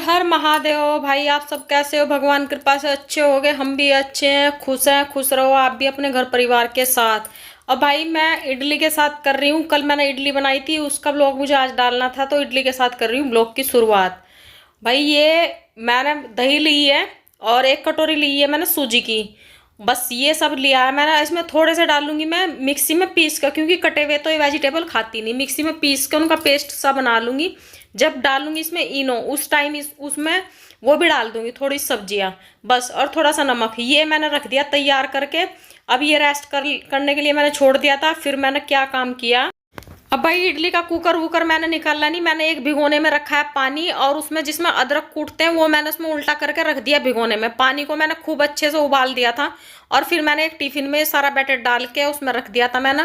हर महादेव। भाई आप सब कैसे हो? भगवान कृपा से अच्छे हो गए, हम भी अच्छे हैं, खुश रहो आप भी अपने घर परिवार के साथ। और भाई मैं इडली के साथ कर रही हूँ। कल मैंने इडली बनाई थी, उसका ब्लॉग मुझे आज डालना था, तो इडली के साथ कर रही हूँ ब्लॉग की शुरुआत। भाई ये मैंने दही ली है और 1 कटोरी ली है मैंने सूजी की। बस ये सब लिया है मैंने। इसमें थोड़े से डालूंगी मैं मिक्सी में पीस कर, क्योंकि कटे हुए तो ये वेजिटेबल खाती नहीं। मिक्सी में पीस कर उनका पेस्ट सा बना लूंगी। जब डालूंगी इसमें इनो, उस टाइम उसमें वो भी डाल दूंगी थोड़ी सब्जियां बस, और थोड़ा सा नमक। ये मैंने रख दिया तैयार करके। अब ये रेस्ट करने के लिए मैंने छोड़ दिया था। फिर मैंने क्या काम किया, अब भाई इडली का कुकर वुकर मैंने निकाला नहीं। मैंने एक भिगोने में रखा है पानी, और उसमें जिसमें अदरक कूटते हैं वो मैंने उसमें उल्टा करके रख दिया भिगोने में। पानी को मैंने खूब अच्छे से उबाल दिया था, और फिर मैंने एक टिफिन में सारा बैटर डाल के उसमें रख दिया था मैंने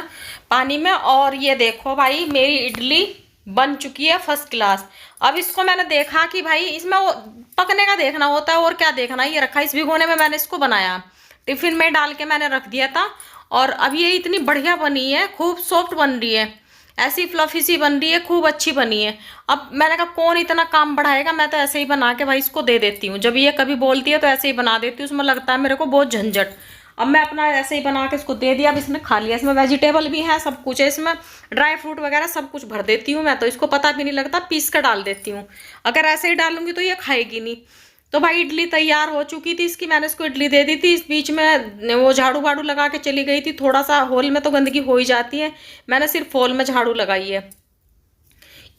पानी में। और ये देखो भाई मेरी इडली बन चुकी है फर्स्ट क्लास। अब इसको मैंने देखा कि भाई इसमें वो पकने का देखना होता है, और क्या देखना। ये रखा इस भिगोने में, मैंने इसको बनाया टिफिन में डाल के मैंने रख दिया था। और अब ये इतनी बढ़िया बनी है, खूब सॉफ्ट बन रही है, ऐसी फ्लफी सी बन रही है, खूब अच्छी बनी है। अब मैंने कहा कौन इतना काम बढ़ाएगा, मैं तो ऐसे ही बना के भाई इसको दे देती हूँ। जब ये कभी बोलती है तो ऐसे ही बना देती हूँ, उसमें लगता है मेरे को बहुत झंझट। अब मैं अपना ऐसे ही बना के इसको दे दिया। अब इसने खा लिया। इसमें वेजिटेबल भी है, सब कुछ है इसमें, ड्राई फ्रूट वगैरह सब कुछ भर देती हूँ मैं, तो इसको पता भी नहीं लगता, पीस कर डाल देती हूँ। अगर ऐसे ही डालूंगी तो ये खाएगी नहीं। तो भाई इडली तैयार हो चुकी थी इसकी, मैंने इसको इडली दे दी थी। इस बीच में वो झाड़ू वाड़ू लगा के चली गई थी। थोड़ा सा हॉल में तो गंदगी हो ही जाती है, मैंने सिर्फ हॉल में झाड़ू लगाई है।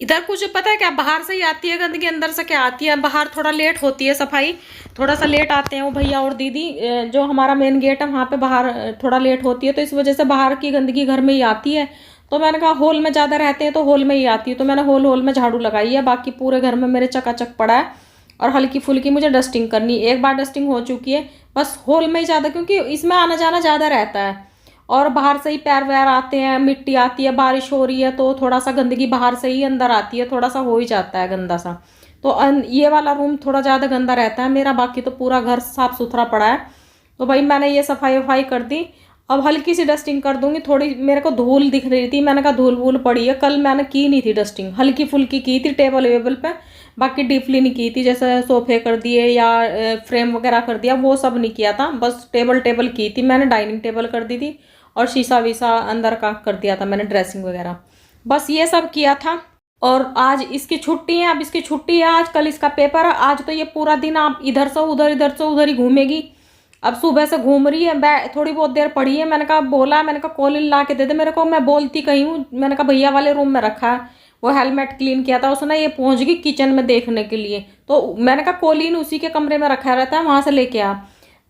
इधर कुछ पता है क्या, बाहर से ही आती है गंदगी, अंदर से क्या आती है। बाहर थोड़ा लेट होती है सफाई, थोड़ा सा लेट आते हैं वो भैया और दीदी। जो हमारा मेन गेट है वहाँ पे बाहर थोड़ा लेट होती है, तो इस वजह से बाहर की गंदगी घर में ही आती है। तो मैंने कहा हॉल में ज़्यादा रहते हैं तो हॉल में ही आती है, तो मैंने हॉल में झाड़ू लगाई है। बाकी पूरे घर में मेरे चकाचक पड़ा है, और हल्की फुल्की मुझे डस्टिंग करनी। एक बार डस्टिंग हो चुकी है, बस हॉल में ही ज़्यादा, क्योंकि इसमें आना जाना ज़्यादा रहता है, और बाहर से ही पैर वैर आते हैं, मिट्टी आती है, बारिश हो रही है तो थोड़ा सा गंदगी बाहर से ही अंदर आती है, थोड़ा सा हो ही जाता है गंदा सा। तो ये वाला रूम थोड़ा ज़्यादा गंदा रहता है मेरा, बाकी तो पूरा घर साफ सुथरा पड़ा है। तो भाई मैंने ये सफाई वफाई कर दी। अब हल्की सी डस्टिंग कर दूंगी। थोड़ी मेरे को धूल दिख रही थी, मैंने कहा धूल वूल पड़ी है। कल मैंने की नहीं थी डस्टिंग, हल्की फुल्की की थी टेबल वेबल पे, बाकी डीपली नहीं की थी। जैसे सोफे कर दिए या फ्रेम वगैरह कर दिया, वो सब नहीं किया था। बस टेबल की थी मैंने, डाइनिंग टेबल कर दी थी, और शीशा वीसा अंदर का कर दिया था मैंने, ड्रेसिंग वगैरह, बस ये सब किया था। और आज इसकी छुट्टी है, अब इसकी छुट्टी है आज, कल इसका पेपर है। आज तो ये पूरा दिन आप इधर से उधर ही घूमेगी। अब सुबह से घूम रही है, थोड़ी बहुत देर पड़ी है। मैंने कहा बोला, मैंने कहा कॉलिन ला के दे दे मेरे को, मैं बोलती कहीं हूँ। मैंने कहा भैया वाले रूम में रखा है, वो हेलमेट क्लीन किया था उसने। ये पहुंच गई किचन में देखने के लिए, तो मैंने कहा कॉलिन उसी के कमरे में रखा रहता है, वहां से लेके आ।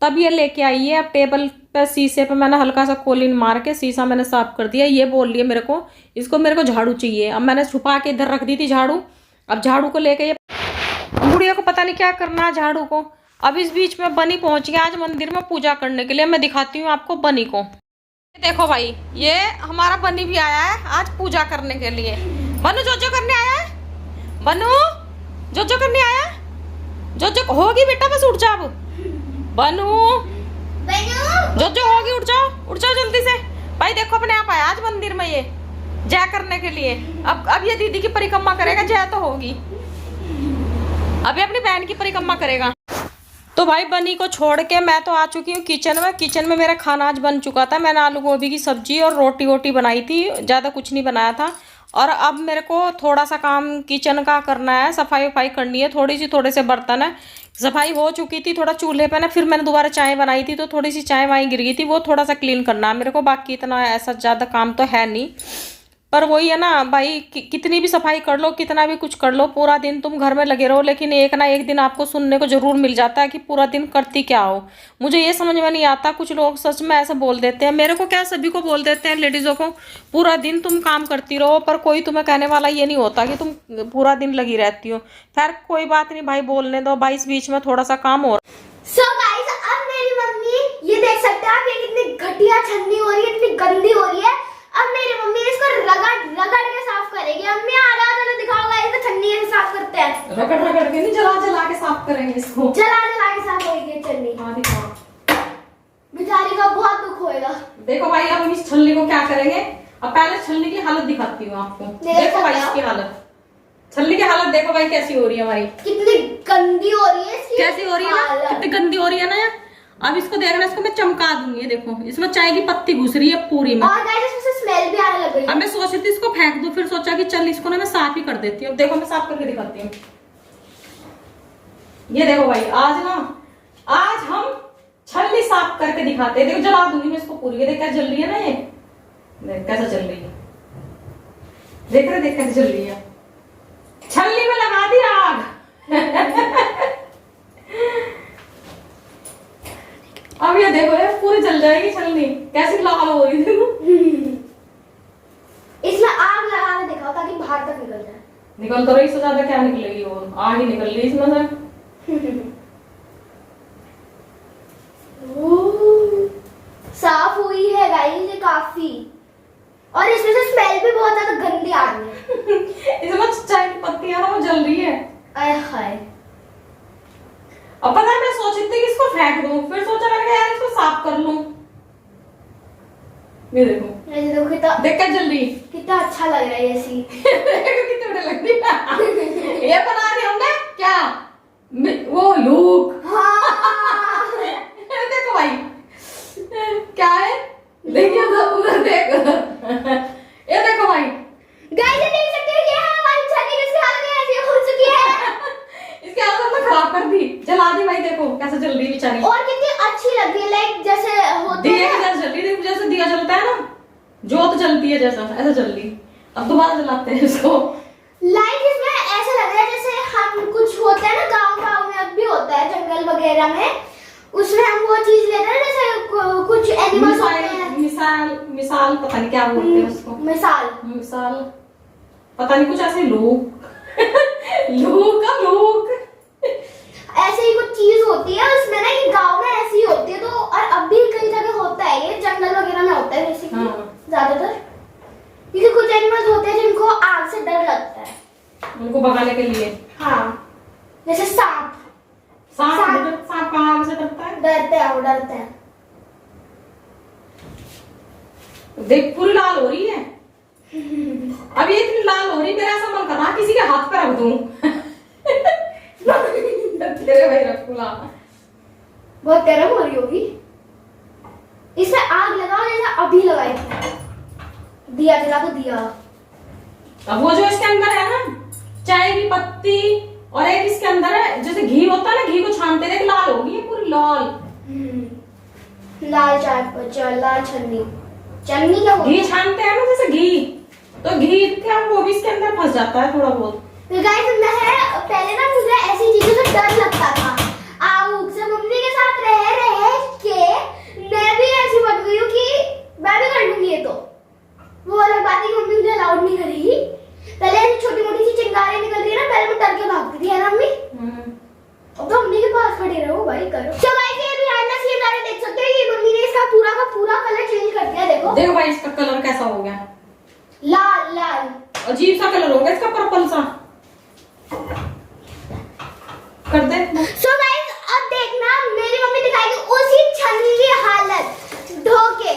तब ये लेके आई है। अब टेबल पे शीशे पे मैंने हल्का सा कोलिन मार के शीशा मैंने साफ कर दिया। ये बोल रही है मेरे को झाड़ू चाहिए। अब मैंने छुपा के इधर रख दी थी झाड़ू। अब झाड़ू को लेके ये बुढ़िया को पता नहीं क्या करना है झाड़ू को। अब इस बीच में बनी पहुंच गया आज मंदिर में पूजा करने के लिए। मैं दिखाती हूँ आपको बनी को। देखो भाई ये हमारा बनी भी आया है आज पूजा करने के लिए। बनू जो करने आया है, बनू जो करने आया है, जो होगी बेटा, बस उठ जा। अब बनू जो होगी, उठ जाओ जल्दी से। भाई देखो अपने आप आया आज मंदिर में ये जय करने के लिए। अब ये दीदी की परिक्रमा करेगा, जय तो होगी, अभी अपनी बहन की परिक्रमा करेगा। तो भाई बनी को छोड़ के मैं तो आ चुकी हूँ किचन में। किचन में मेरा खाना आज बन चुका था। मैंने आलू गोभी की सब्जी और रोटी वोटी बनाई थी, ज़्यादा कुछ नहीं बनाया था। और अब मेरे को थोड़ा सा काम किचन का करना है, सफाई वफाई करनी है। थोड़े से बर्तन है, सफाई हो चुकी थी थोड़ा चूल्हे पे ना, फिर मैंने दोबारा चाय बनाई थी तो थोड़ी सी चाय वाई गिर गई थी, वो थोड़ा सा क्लीन करना है मेरे को। बाकी इतना ऐसा ज़्यादा काम तो है नहीं, पर वही है ना भाई, कितनी भी सफाई कर लो, कितना भी कुछ कर लो, पूरा दिन तुम घर में लगे रहो, लेकिन एक ना एक दिन आपको सुनने को जरूर मिल जाता है कि पूरा दिन करती क्या हो। मुझे ये समझ में नहीं आता, कुछ लोग सच में ऐसे बोल देते हैं, मेरे को क्या सभी को बोल देते हैं लेडीज़ों को, पूरा दिन तुम काम करती रहो, पर कोई तुम्हें कहने वाला ये नहीं होता कि तुम पूरा दिन लगी रहती हो। खैर कोई बात नहीं भाई, बोलने दो भाई। इस बीच में थोड़ा सा काम और गाइस, अब मेरी मम्मी, ये देख सकते हैं आप, ये कितनी घटिया छन्नी हो रही है, इतनी गंदी हो रही है। अब मेरी मम्मी इसको रगड़ के साफ करेगी। अम्मी आधा दिखाओ गाइस, तो छन्नी से साफ करते हैं। रगड़ के नहीं, जला के साफ करेंगे इसको, जला के साफ होगी छन्नी। हाँ दिखाओ, बेचारी का बहुत दुख होएगा। देखो भाई अब इस छलनी को क्या करेंगे। अब पहले छलनी की हालत दिखाती हूँ आपको। देखो भाई इसकी हालत, छलनी की हालत देखो भाई कैसी हो रही है हमारी, कितनी गंदी हो रही है इसकी कैसी हो रही है ना, हालत। कितनी गंदी हो रही है ना यार। अब इसको देखना, इसको मैं चमका दूंगी। ये देखो इसमें चाय की पत्ती घुस रही है पूरी में, और गाइस इसमें से स्मेल भी आने लग गई। अब मैं सोच रही थी इसको फेंक दूं, फिर सोचा कि चल इसको ना मैं साफ ही कर देती हूँ। देखो मैं साफ करके दिखाती हूँ। ये देखो भाई आज हम छलनी साफ करके दिखाते हैं। देखो जला दूंगी मैं इसको पूरी। ये देख कैसे जल रही है ना, ये देख कैसे जल रही है, देख कैसे जल रही है। छलनी में लगा दी आग। अब ये देखो ये पूरी जल जाएगी छलनी, कैसी लाल हो रही थी। इसमें आग लगा के दिखाओ ताकि बाहर तक निकल जाए। निकल तो रही, इससे ज्यादा क्या निकलेगी, वो आग ही निकल रही इसमें से। साफ हुई है गाइस ये काफी, और इसमें से स्मेल भी बहुत ज्यादा गंदी आ रही है। इसमें चाय की पत्ती है ना वो जल रही है। आय हाय। अब पता है मैं सोच रही थी कि इसको फेंक दूं, फिर सोचा मैंने कहा यार इसको साफ कर लूं। ये देखो ये देखो कितना देख क्या जल रही। कितना अच्छा लग रहा है ये सीन। कितने बड़े लग रही है। ये बना रहे होंगे क्या वो लूक। हाँ। देखो भाई क्या है, देखिए उधर देख। ये देखो भाई गाइस ये देख सकते हो, ये है हमारी छलनी जिसकी हालत ऐसी हो चुकी है। इसके हालत में खराब कर दी, जला दी भाई। देखो कैसे जल रही बेचारी, और कितनी अच्छी लग रही है, लाइक जैसे होते दिया हैं की जैसे जल रही है, जैसे दिया जलता है ना, जोत जलती है जैसा, ऐसा जल रही। अब दोबारा जलाते हैं इसको। लाइक इसमें ऐसा लग रहा है जैसे हम कुछ होता है ना गांव में, अब भी होता है जंगल वगैरह में, उसमें हम वो चीज लेते हैं जैसे कुछ एनिमल्स होते हैं। मिसाल पता नहीं क्या बोलते हैं उसको, मिसाल पता नहीं कुछ ऐसे लोग। लोग ऐसे ही कुछ चीज होती है उसमें ना, ये गांव में ऐसी होती है तो, और अब भी कई जगह होता है, ये जंगल वगैरह में होता है बेसिकली। हाँ। ज्यादातर क्योंकि कुछ एनिमल्स होते हैं जिनको आग से डर लगता है, उनको भगाने के लिए। हाँ जैसे सांप सांप कहाँ से डरता है, डरते हैं, वो डरते हैं। देख पूरी लाल हो रही है। अब ये इतनी लाल हो रही, मेरा ऐसा मन कर रहा किसी के हाथ पे रख दूं। तेरे भाई रखूला बहुत गर्म हो रही होगी। इसे आग लगाओ जैसा अभी लगाई थी, दिया जला तो दिया। अब वो जो इसके अंदर है ना चाय की पत्ती, और एक इसके अंदर है जैसे घी होता है ना, घी को छानते देख लाल होगी ये पूरी लाल। लाल चाय पर लाल छन्नी क्या घी छानते हैं ना जैसे घी, तो घी क्या वो भी इसके अंदर फंस जाता है थोड़ा बहुत। तो गाइस मैं पहले ना मुझे ऐसी चीजों से डर लगता था, आग से मम्मी के साथ रह के मैं भी ऐसी बन गई हूँ कि मैं भी कर लूंगी ये तो। वो अलग बात है कि मम्मी मुझे अलाउड नहीं करेगी। पहले ऐसी छोटी मोटी सी चिंगारियां निकल रही है ना, पहले मैं डर के भागती थी, है ना मम्मी? अब तो मम्मी के पास खड़े रहो भाई, करो। तो गाइस ये बिहाइंड द सीन आप देख सकते हो, ये मम्मी ने इसका पूरा का पूरा कलर चेंज कर दिया। देखो भाई इसका कलर कैसा हो गया, लाल अजीब सा कलर हो गया इसका, पर्पल सा कर दे। सो गाइस अब देखना मेरी मम्मी दिखाएगी उसी छन्नी की हालत धो के।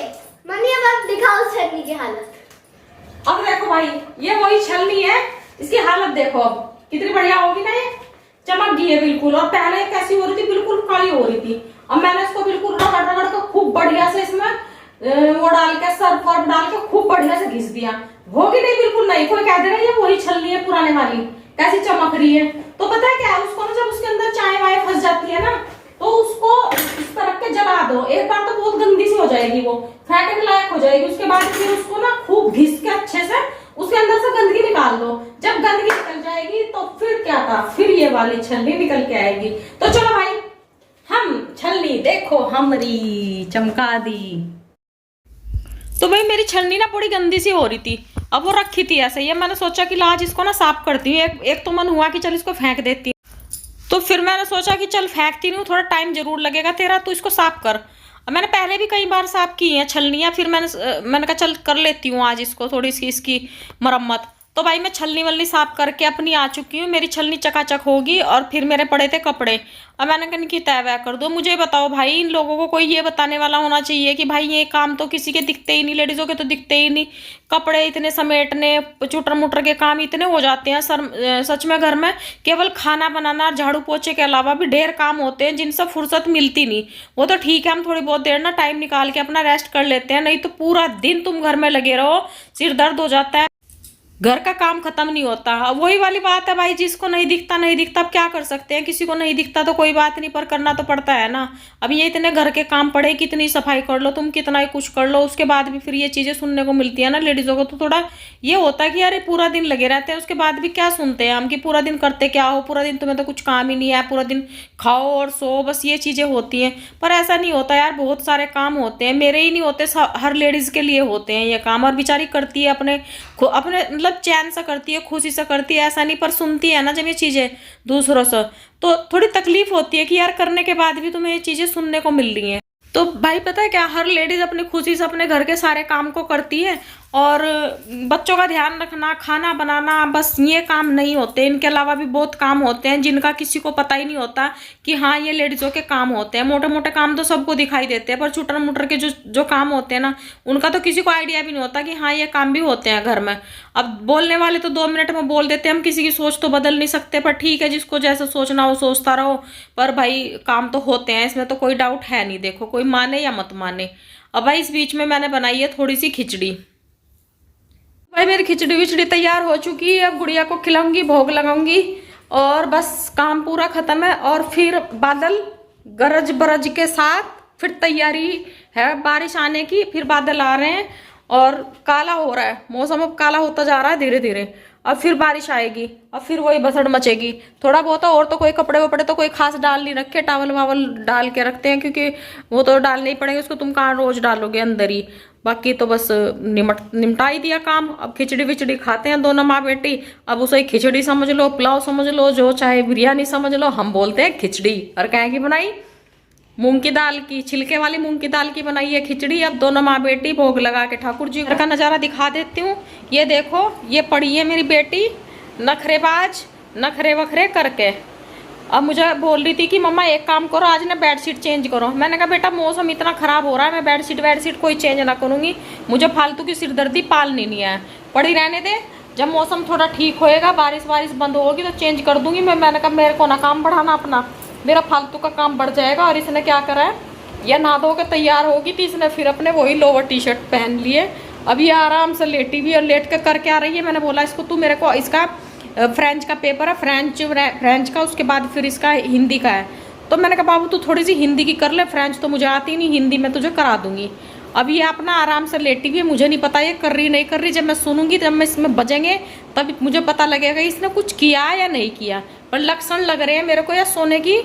मम्मी अब दिखाओ छन्नी की हालत। अब देखो भाई ये वही छलनी है, इसकी हालत देखो अब कितनी बढ़िया होगी ना, ये चमक गई है बिल्कुल। और पहले कैसी हो रही थी, बिल्कुल काली हो रही थी। अब मैंने इसको बिल्कुल रगड़ रगड़ के खूब बढ़िया से इसमें वो डाल के सर्फ वर्फ डाल के खूब बढ़िया से घिस दिया। होगी नहीं, बिल्कुल नहीं। कोई कह देगा ये वही छलनी है पुराने वाली, कैसी चमक रही है। तो पता है क्या है, उसको ना जब उसके अंदर चाय वाय फंस जाती है ना, तो उसको इस तरह के जला दो। एक बार तो बहुत गंदी सी हो जाएगी, वो फेंकने लायक हो जाएगी। उसके बाद फिर उसको ना खूब घिस के अच्छे से उसके अंदर से गंदगी निकाल दो। जब गंदगी निकल जाएगी तो फिर क्या था, फिर ये वाली छलनी निकल के आएगी। तो चलो भाई हम छलनी देखो हमारी चमका दी। तो भाई मेरी छलनी ना बड़ी गंदी सी हो रही थी, अब वो रखी थी ऐसे ही। मैंने सोचा कि आज इसको ना साफ करती हूँ। एक तो मन हुआ कि चल इसको फेंक देती हूँ, तो फिर मैंने सोचा कि चल फेंकती नहीं, थोड़ा टाइम जरूर लगेगा तेरा, तो इसको साफ कर। मैंने पहले भी कई बार साफ की हैं छलनियाँ, फिर मैंने कहा चल कर लेती हूँ आज इसको थोड़ी सी इसकी मरम्मत। तो भाई मैं छलनी वलनी साफ करके अपनी आ चुकी हूँ, मेरी छलनी चकाचक होगी। और फिर मेरे पड़े थे कपड़े, अब मैंने कहा कि तय वह कर दो। मुझे बताओ भाई, इन लोगों को कोई ये बताने वाला होना चाहिए कि भाई ये काम तो किसी के दिखते ही नहीं, लेडीजों के तो दिखते ही नहीं। कपड़े इतने समेटने, चुटर मुटर के काम इतने हो जाते हैं सच में। घर में केवल खाना बनाना, झाड़ू पोछे के अलावा भी ढेर काम होते हैं जिनसे फुर्सत मिलती नहीं। वो तो ठीक है, हम थोड़ी बहुत देर ना टाइम निकाल के अपना रेस्ट कर लेते हैं, नहीं तो पूरा दिन तुम घर में लगे रहो, सिर दर्द हो जाता है, घर का काम खत्म नहीं होता। अब वही वाली बात है भाई, जिसको नहीं दिखता नहीं दिखता, अब क्या कर सकते हैं। किसी को नहीं दिखता तो कोई बात नहीं, पर करना तो पड़ता है ना। अब ये इतने घर के काम पड़े, कितनी सफाई कर लो तुम, कितना ही कुछ कर लो, उसके बाद भी फिर ये चीजें सुनने को मिलती है ना। लेडीजों को तो थोड़ा ये होता है कि अरे पूरा दिन लगे रहते हैं, उसके बाद भी क्या सुनते हैं हम कि पूरा दिन करते क्या हो, पूरा दिन तुम्हें तो कुछ काम ही नहीं है, पूरा दिन खाओ और सो, बस ये चीजें होती हैं। पर ऐसा नहीं होता यार, बहुत सारे काम होते हैं, मेरे ही नहीं होते, हर लेडीज के लिए होते हैं ये काम। और बेचारी करती है अपने मतलब चैन से करती है, खुशी से करती है, ऐसा नहीं। पर सुनती है ना जब ये चीजें दूसरों से, तो थोड़ी तकलीफ होती है कि यार करने के बाद भी तुम्हें ये चीजें सुनने को मिल रही हैं। तो भाई पता है क्या, हर लेडीज अपनी खुशी से अपने घर के सारे काम को करती है, और बच्चों का ध्यान रखना, खाना बनाना, बस ये काम नहीं होते। इनके अलावा भी बहुत काम होते हैं जिनका किसी को पता ही नहीं होता कि हाँ ये लेडीजों के काम होते हैं। मोटे मोटे काम तो सबको दिखाई देते हैं, पर चुटर मुटर के जो काम होते हैं ना, उनका तो किसी को आइडिया भी नहीं होता कि हाँ ये काम भी होते हैं घर में। अब बोलने वाले तो 2 मिनट में बोल देते हैं, हम किसी की सोच तो बदल नहीं सकते, पर ठीक है, जिसको जैसा सोचना हो सोचता रहो। पर भाई काम तो होते हैं, इसमें तो कोई डाउट है नहीं। देखो कोई माने या मत माने। अब भाई इस बीच में मैंने बनाई है थोड़ी सी खिचड़ी। भाई मेरी खिचड़ी विचड़ी तैयार हो चुकी है, अब गुड़िया को खिलाऊंगी, भोग लगाऊंगी, और बस काम पूरा खत्म है। और फिर बादल गरज बरज के साथ फिर तैयारी है बारिश आने की, फिर बादल आ रहे हैं और काला हो रहा है मौसम, अब काला होता जा रहा है धीरे धीरे। अब फिर बारिश आएगी, अब फिर वही भसड़ मचेगी थोड़ा बहुत। और तो कोई कपड़े वपड़े तो कोई खास डाल नहीं रखे, टावल वावल डाल के रखते हैं, क्योंकि वो तो डालने ही पड़ेंगे, उसको तुम कहाँ रोज डालोगे अंदर ही। बाकी तो बस निपटा ही दिया काम। अब खिचड़ी विचड़ी खाते हैं दोनों माँ बेटी। अब उसे खिचड़ी समझ लो, पुलाव समझ लो, जो चाहे बिरयानी समझ लो, हम बोलते हैं खिचड़ी। और क्या की बनाई, मूंग की दाल की, छिलके वाली मूंग की दाल की बनाई है खिचड़ी। अब दोनों माँ बेटी भोग लगा के ठाकुर जी का नजारा दिखा देती हूँ। ये देखो, ये पड़ी है मेरी बेटी नखरेबाज, नखरे वखरे करके। अब मुझे बोल रही थी कि मम्मा एक काम करो, आज ना बेडशीट चेंज करो। मैंने कहा बेटा मौसम इतना खराब हो रहा है, मैं बेडशीट कोई चेंज ना करूंगी, मुझे फालतू की सिरदर्दी पालनी नहीं है, पड़ी रहने दे। जब मौसम थोड़ा ठीक होएगा, बारिश वारिश बंद होगी तो चेंज कर दूंगी मैं। मैंने कहा मेरे को ना काम बढ़ाना अपना, मेरा फालतू का काम बढ़ जाएगा। और इसने क्या करा है, यह नहा धो के तैयार होगी तो इसने फिर अपने वही लोअर टी शर्ट पहन लिए। अब ये आराम से लेटी भी और लेट कर करके आ रही है। मैंने बोला इसको, तू मेरे को, इसका फ्रेंच का पेपर है, फ्रेंच का, उसके बाद फिर इसका हिंदी का है। तो मैंने कहा बाबू तू थोड़ी सी हिंदी की कर ले, फ्रेंच तो मुझे आती नहीं, हिंदी में तुझे करा दूंगी। अब ये अपना आराम से लेटी हुई है, मुझे नहीं पता ये कर रही नहीं कर रही। जब मैं सुनूंगी, जब मैं इसमें बजेंगे, तब मुझे पता लगेगा इसने कुछ किया या नहीं किया। पर लक्षण लग रहे हैं मेरे को, या सोने की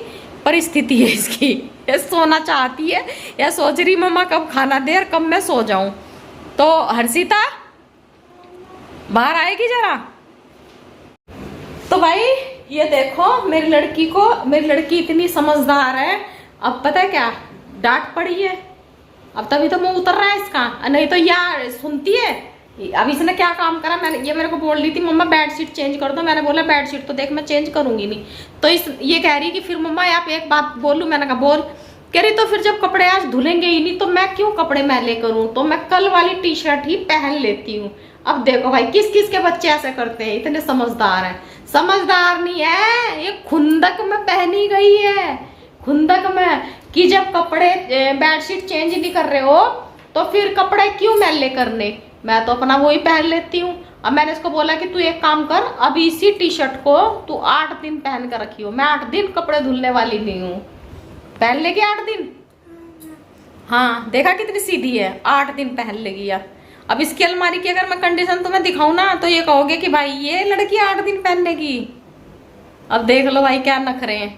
परिस्थिति है इसकी, ये सोना चाहती है, या सोच रही मम्मा कब खाना दे और कब मैं सो जाऊं। तो हर्षिता बाहर आएगी जरा। तो भाई ये देखो मेरी लड़की को, मेरी लड़की इतनी समझदार है। अब पता है क्या, डांट पड़ी है, अब तभी तो मुंह उतर रहा है इसका, नहीं तो यार सुनती है। अब इसने क्या काम करा, मैंने, ये मेरे को बोल रही थी मम्मा बेडशीट चेंज कर दो। मैंने बोला बेडशीट तो देख मैं चेंज करूंगी नहीं। तो ये कह रही कि फिर मम्मा आप एक बात बोलूं। मैंने कहा बोल। कह रही तो फिर जब कपड़े आज धुलेंगे ही नहीं तो मैं क्यों कपड़े मैले करूं, तो मैं कल वाली टी शर्ट ही पहन लेती हूँ। अब देखो भाई किस किस के बच्चे ऐसे करते हैं, इतने समझदार हैं। समझदार नहीं है, ये खुंदक में पहनी गई है, खुंदक में, कि जब कपड़े बेडशीट चेंज नहीं कर रहे हो तो फिर कपड़े क्यों मैले करने, मैं तो अपना वही पहन लेती हूँ। अब मैंने इसको बोला कि तू एक काम कर, अब इसी टी शर्ट को तू 8 दिन पहन कर रखी हो। मैं 8 दिन कपड़े धुलने वाली नहीं हूँ, पहन लेगी 8 दिन। हाँ देखा कितनी सीधी है, 8 दिन पहन लेगी यार। अब इसकी अलमारी की अगर मैं कंडीशन तुम्हें दिखाऊं ना तो ये कहोगे कि भाई ये लड़की 8 दिन पहनने की। अब देख लो भाई क्या नखरे हैं।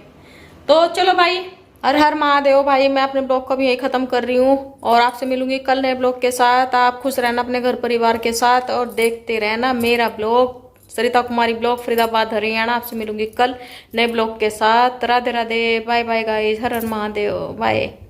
तो चलो भाई, हर हर महादेव। भाई मैं अपने ब्लॉग को भी यही खत्म कर रही हूँ और आपसे मिलूंगी कल नए ब्लॉग के साथ। आप खुश रहना अपने घर परिवार के साथ और देखते रहना मेरा ब्लॉग, सरिता कुमारी ब्लॉग, फरीदाबाद हरियाणा। आपसे मिलूंगी कल नए ब्लॉग के साथ। Radhe Radhe, bye bye guys, Har Har Mahadev, bye.